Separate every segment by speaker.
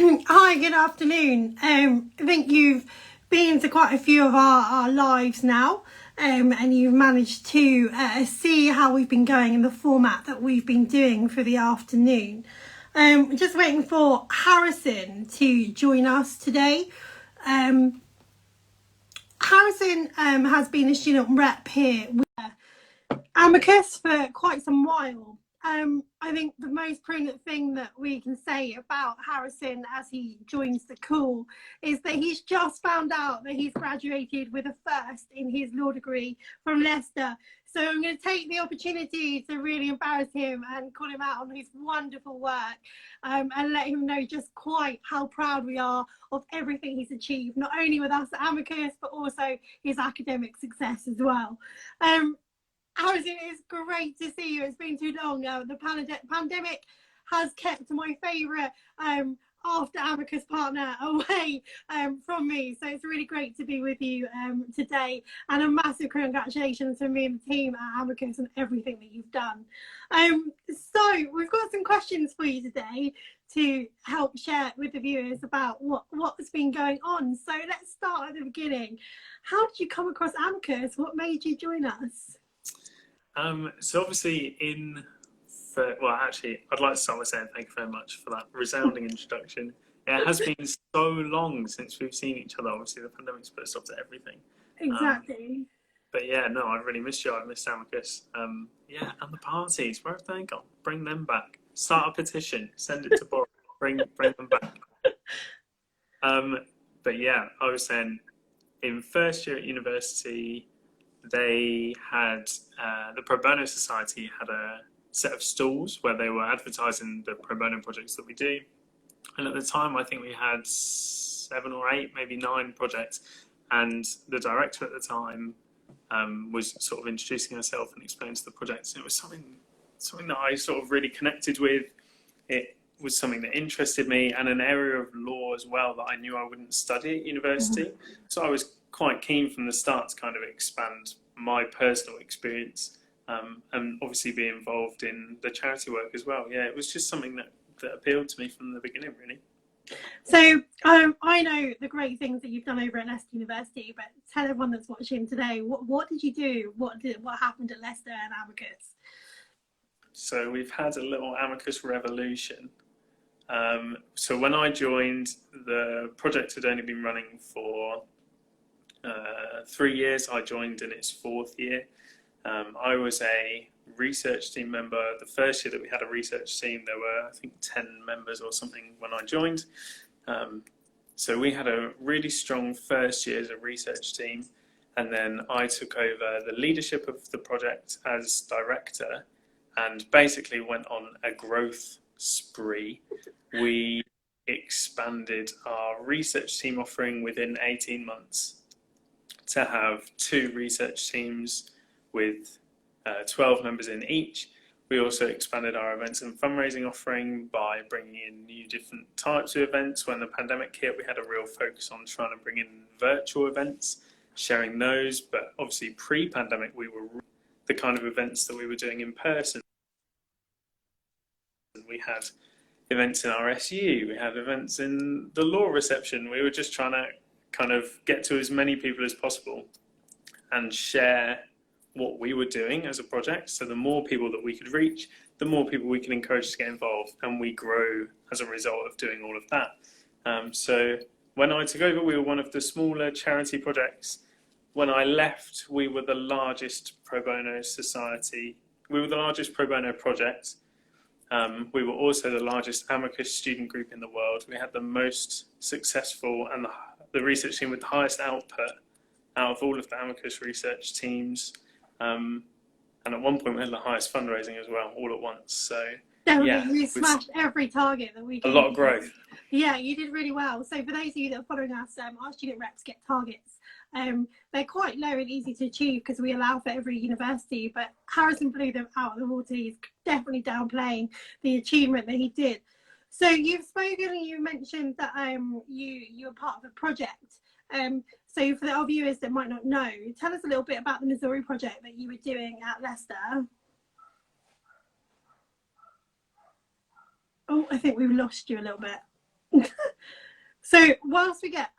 Speaker 1: Hi, good afternoon. I think you've been to quite a few of our lives now, and you've managed to see how we've been going in the format that we've been doing for the afternoon. Just waiting for Harrison to join us today. Harrison has been a student rep here with Amicus for quite some while. I think the most brilliant thing that we can say about Harrison as he joins the call is that he's just found out that he's graduated with a first in his law degree from Leicester. So I'm going to take the opportunity to really embarrass him and call him out on his wonderful work, and let him know just quite how proud we are of everything he's achieved, not only with us at Amicus, but also his academic success as well. Harrison, it's great to see you. It's been too long. The pandemic has kept my favourite after Amicus partner away from me. So it's really great to be with you today. And a massive congratulations from me and the team at Amicus and everything that you've done. So we've got some questions for you today to help share with the viewers about what's been going on. So let's start at the beginning. How did you come across Amicus? What made you join us?
Speaker 2: So obviously I'd like to start by saying thank you very much for that resounding introduction. It has been so long since we've seen each other. Obviously the pandemic's put a stop to everything.
Speaker 1: Exactly.
Speaker 2: But yeah, no, I really missed you. I missed Amicus. Yeah, and the parties, where have they gone? Bring them back. Start a petition, send it to Boris, bring them back. But yeah, I was saying in first year at university, they had the Pro Bono Society had a set of stalls where they were advertising the pro bono projects that we do, and at the time I think we had 7 or 8, maybe 9 projects, and the director at the time was sort of introducing herself and explaining to the projects, and it was something that I sort of really connected with. It was something that interested me, and an area of law as well that I knew I wouldn't study at university. So I was quite keen from the start to kind of expand my personal experience, and obviously be involved in the charity work as well. Yeah, it was just something that appealed to me from the beginning, really.
Speaker 1: So I know the great things that you've done over at Leicester University, but tell everyone that's watching today, what did you do? What happened at Leicester and Amicus?
Speaker 2: So we've had a little Amicus revolution. So when I joined, the project had only been running for 3 years. I joined in its 4th year. I was a research team member. The first year that we had a research team, there were, I think, 10 members or something when I joined. So we had a really strong first year as a research team. And then I took over the leadership of the project as director and basically went on a growth spree. We expanded our research team offering within 18 months to have 2 research teams with 12 members in each. We also expanded our events and fundraising offering by bringing in new different types of events. When the pandemic hit, we had a real focus on trying to bring in virtual events, sharing those, but obviously pre-pandemic we were the kind of events that we were doing in person. We had events in our SU, we had events in the law reception. We were just trying to kind of get to as many people as possible and share what we were doing as a project. So the more people that we could reach, the more people we could encourage to get involved, and we grow as a result of doing all of that. So when I took over, we were one of the smaller charity projects. When I left, we were the largest pro bono society. We were the largest pro bono project. We were also the largest Amicus student group in the world. We had the most successful and the research team with the highest output out of all of the Amicus research teams. And at one point we had the highest fundraising as well, all at once. So yeah,
Speaker 1: you smashed every target that we
Speaker 2: gave. A lot of growth.
Speaker 1: Yeah, you did really well. So for those of you that are following us, our student reps get targets. They're quite low and easy to achieve because we allow for every university, but Harrison blew them out of the water. He's definitely downplaying the achievement that he did. So you've spoken and you mentioned that you were part of a project. So for our viewers that might not know, tell us a little bit about the Missouri project that you were doing at Leicester. Oh, I think we've lost you a little bit. So whilst we get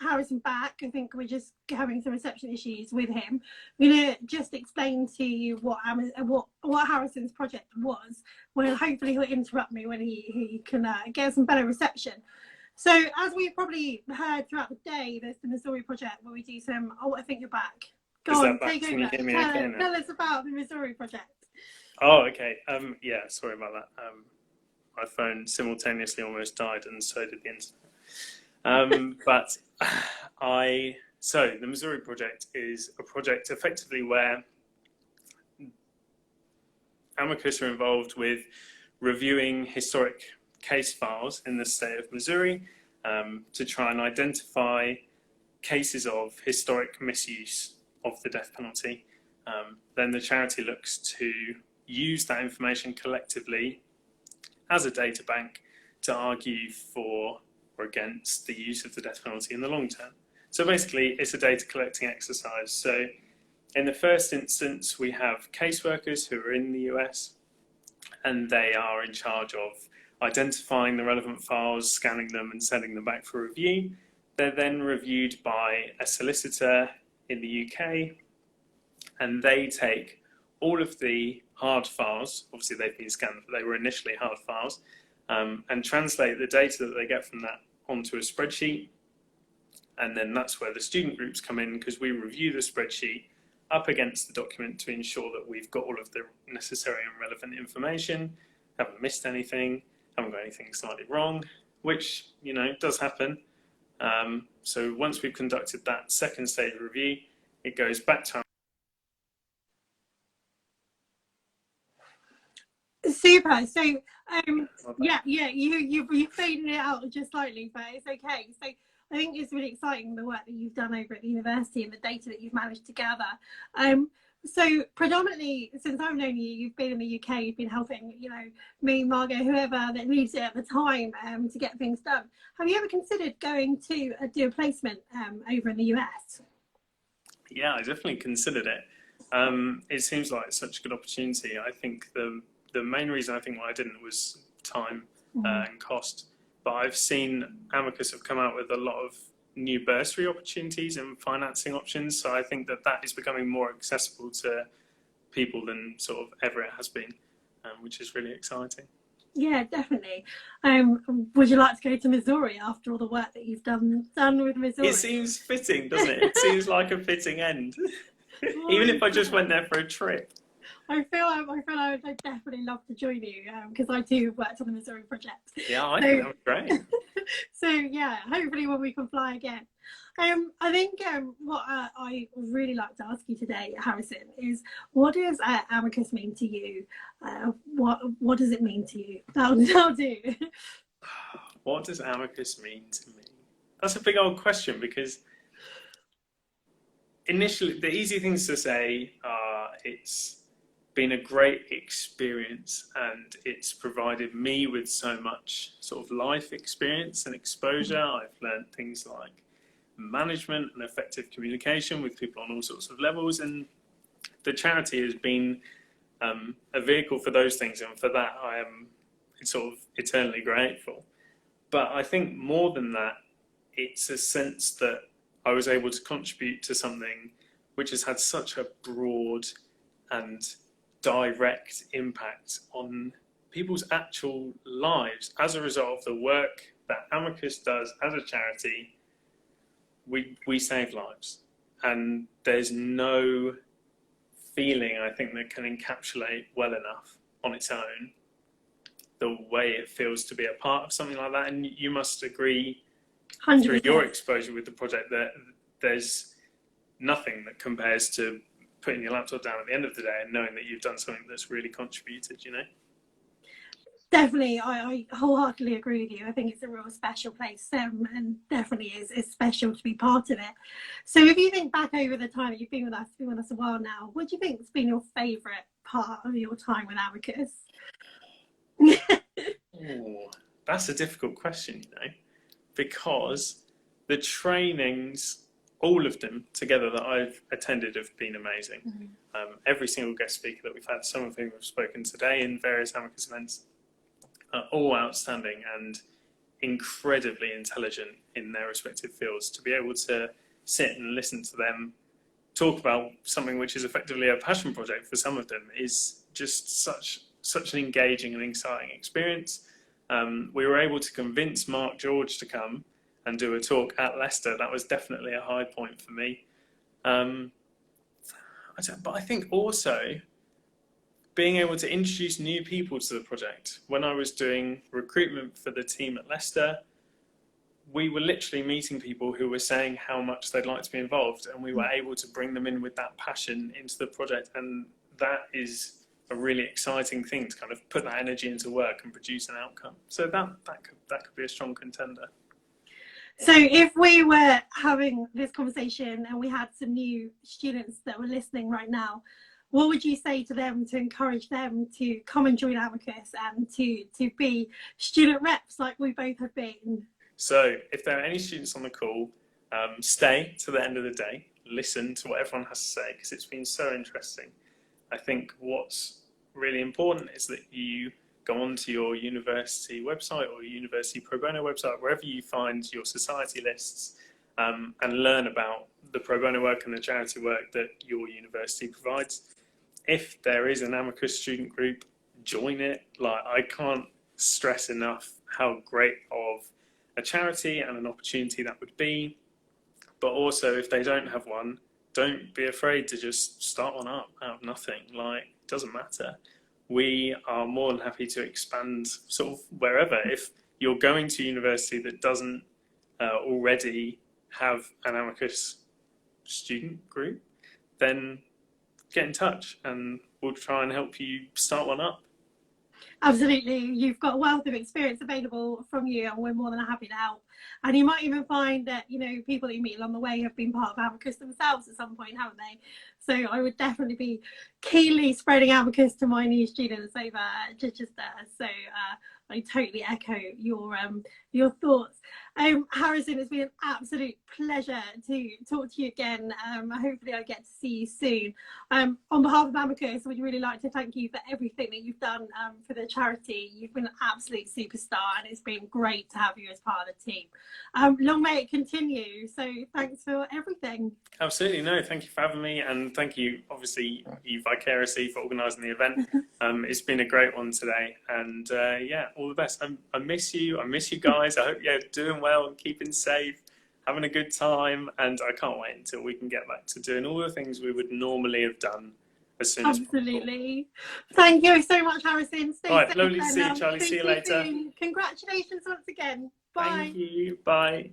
Speaker 1: Harrison back, I think we're just having some reception issues with him. I'm going to just explain to you what Harrison's project was. Well, hopefully he'll interrupt me when he can get some better reception. So as we've probably heard throughout the day, there's the Missouri project where we do some. Oh, I think you're back. Go on, take over.
Speaker 2: Can you hear me okay now?
Speaker 1: Tell us about the Missouri project.
Speaker 2: Oh, okay. Yeah, sorry about that. My phone simultaneously almost died, and so did the internet. So the Missouri project is a project effectively where Amicus are involved with reviewing historic case files in the state of Missouri to try and identify cases of historic misuse of the death penalty. Then the charity looks to use that information collectively as a data bank to argue for or against the use of the death penalty in the long term. So basically, it's a data collecting exercise. So in the first instance, we have caseworkers who are in the US, and they are in charge of identifying the relevant files, scanning them, and sending them back for review. They're then reviewed by a solicitor in the UK, and they take all of the hard files, obviously they've been scanned, but they were initially hard files, and translate the data that they get from that onto a spreadsheet. And then that's where the student groups come in, because we review the spreadsheet up against the document to ensure that we've got all of the necessary and relevant information, haven't missed anything, haven't got anything slightly wrong, which, you know, does happen. So once we've conducted that second stage review, it goes back to
Speaker 1: Super. So you faded it out just slightly, but it's okay. So I think it's really exciting, the work that you've done over at the university and the data that you've managed to gather. So predominantly, since I've known you, you've been in the UK, you've been helping, you know, me, Margot, whoever that needs it at the time to get things done. Have you ever considered going to do a placement over in the US?
Speaker 2: Yeah, I definitely considered it. It seems like such a good opportunity. I think the main reason I think why I didn't was time and cost. But I've seen Amicus have come out with a lot of new bursary opportunities and financing options. So I think that is becoming more accessible to people than sort of ever it has been, which is really exciting.
Speaker 1: Yeah, definitely. Would you like to go to Missouri after all the work that you've done with Missouri?
Speaker 2: It seems fitting, doesn't it? It seems like a fitting end. Even if I just went there for a trip.
Speaker 1: I feel I'd definitely love to join you because I too worked on the Missouri project.
Speaker 2: Yeah, I think that was great.
Speaker 1: So yeah, hopefully when we can fly again. I think what I would really like to ask you today, Harrison, is what does Amicus mean to you? What does it mean to you? That'll do.
Speaker 2: What does Amicus mean to me? That's a big old question, because initially the easy things to say are it's been a great experience and it's provided me with so much sort of life experience and exposure. I've learned things like management and effective communication with people on all sorts of levels, and the charity has been a vehicle for those things, and for that I am sort of eternally grateful. But I think more than that, it's a sense that I was able to contribute to something which has had such a broad and direct impact on people's actual lives as a result of the work that Amicus does as a charity. We save lives, and there's no feeling I think that can encapsulate well enough on its own the way it feels to be a part of something like that. And you must agree 100%. Through your exposure with the project that there's nothing that compares to putting your laptop down at the end of the day and knowing that you've done something that's really contributed, you know?
Speaker 1: Definitely, I wholeheartedly agree with you. I think it's a real special place, and definitely is special to be part of it. So if you think back over the time that you've been with us a while now, what do you think has been your favourite part of your time with Amicus?
Speaker 2: Oh, that's a difficult question, you know, because the trainings, all of them together that I've attended, have been amazing. Every single guest speaker that we've had, some of whom have spoken today in various Amicus events, are all outstanding, and incredibly intelligent in their respective fields. To be able to sit and listen to them talk about something which is effectively a passion project for some of them is just such an engaging and exciting experience. We were able to convince Mark George to come and do a talk at Leicester. That was definitely a high point for me. But I think also being able to introduce new people to the project. When I was doing recruitment for the team at Leicester, we were literally meeting people who were saying how much they'd like to be involved, and we were able to bring them in with that passion into the project. And that is a really exciting thing, to kind of put that energy into work and produce an outcome. So that could be a strong contender.
Speaker 1: So if we were having this conversation and we had some new students that were listening right now, what would you say to them to encourage them to come and join Amicus and to be student reps like we both have been?
Speaker 2: So if there are any students on the call, stay to the end of the day, listen to what everyone has to say, because it's been so interesting. I think what's really important is that you go onto your university website or university pro bono website, wherever you find your society lists, and learn about the pro bono work and the charity work that your university provides. If there is an Amicus student group, join it. Like, I can't stress enough how great of a charity and an opportunity that would be. But also, if they don't have one, don't be afraid to just start one up out of nothing. Like, it doesn't matter. We are more than happy to expand sort of wherever. If you're going to university that doesn't already have an Amicus student group, then get in touch and we'll try and help you start one up.
Speaker 1: Absolutely. You've got a wealth of experience available from you, and we're more than happy to help. And you might even find that, you know, people that you meet along the way have been part of Amicus themselves at some point, haven't they? So I would definitely be keenly spreading Amicus to my new students over just there. So I totally echo your thoughts. Harrison, it's been an absolute pleasure to talk to you again. Hopefully I get to see you soon. On behalf of Amicus, we'd really like to thank you for everything that you've done for the charity. You've been an absolute superstar, and it's been great to have you as part of the team. Long may it continue. So thanks for everything. Absolutely.
Speaker 2: No, thank you for having me, and thank you, obviously, you vicariously, for organising the event. It's been a great one today, and yeah, all the best. I miss you. I miss you guys. I hope you're doing well and keeping safe, having a good time, and I can't wait until we can get back to doing all the things we would normally have done as soon as possible.
Speaker 1: Absolutely. Thank you so much, Harrison. Stay safe.
Speaker 2: Lovely to see you, Charlie. See you later.
Speaker 1: Soon. Congratulations once again. Bye.
Speaker 2: Thank you. Bye.